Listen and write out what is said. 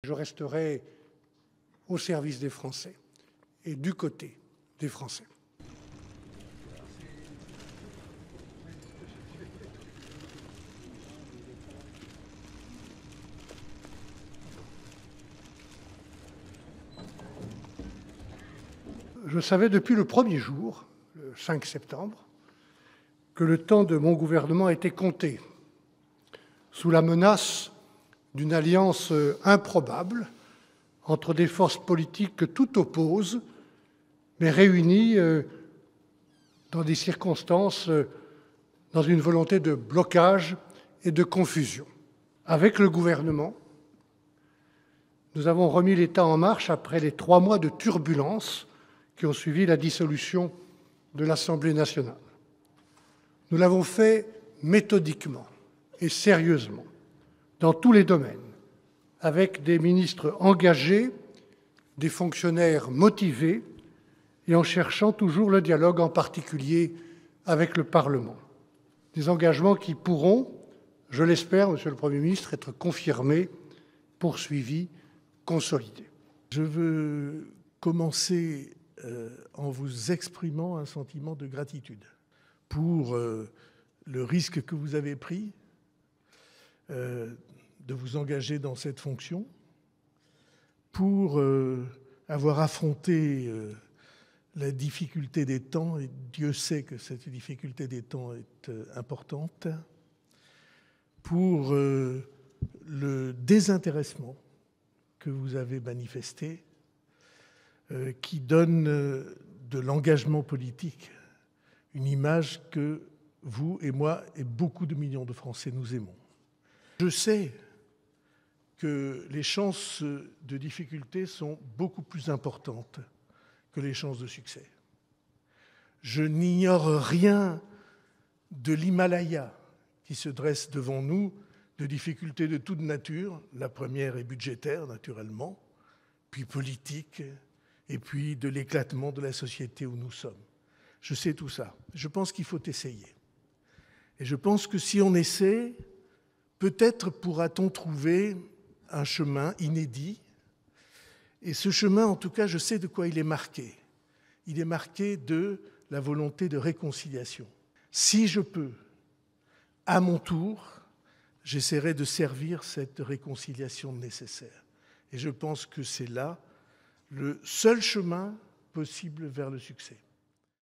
Je resterai au service des Français et du côté des Français. Je savais depuis le premier jour, le 5 septembre, que le temps de mon gouvernement était compté, sous la menace d'une alliance improbable entre des forces politiques que tout oppose, mais réunies dans des circonstances, dans une volonté de blocage et de confusion. Avec le gouvernement, nous avons remis l'État en marche après les 3 mois de turbulence qui ont suivi la dissolution de l'Assemblée nationale. Nous l'avons fait méthodiquement et sérieusement, dans tous les domaines, avec des ministres engagés, des fonctionnaires motivés et en cherchant toujours le dialogue, en particulier avec le Parlement. Des engagements qui pourront, je l'espère, Monsieur le Premier ministre, être confirmés, poursuivis, consolidés. Je veux commencer en vous exprimant un sentiment de gratitude pour le risque que vous avez pris de vous engager dans cette fonction, pour avoir affronté la difficulté des temps, et Dieu sait que cette difficulté des temps est importante, pour le désintéressement que vous avez manifesté, qui donne de l'engagement politique une image que vous et moi et beaucoup de millions de Français nous aimons. Je sais que les chances de difficulté sont beaucoup plus importantes que les chances de succès. Je n'ignore rien de l'Himalaya qui se dresse devant nous, de difficultés de toute nature. La première est budgétaire, naturellement, puis politique, et puis de l'éclatement de la société où nous sommes. Je sais tout ça. Je pense qu'il faut essayer. Et je pense que si on essaie, peut-être pourra-t-on trouver un chemin inédit. Et ce chemin, en tout cas, je sais de quoi il est marqué. Il est marqué de la volonté de réconciliation. Si je peux, à mon tour, j'essaierai de servir cette réconciliation nécessaire. Et je pense que c'est là le seul chemin possible vers le succès.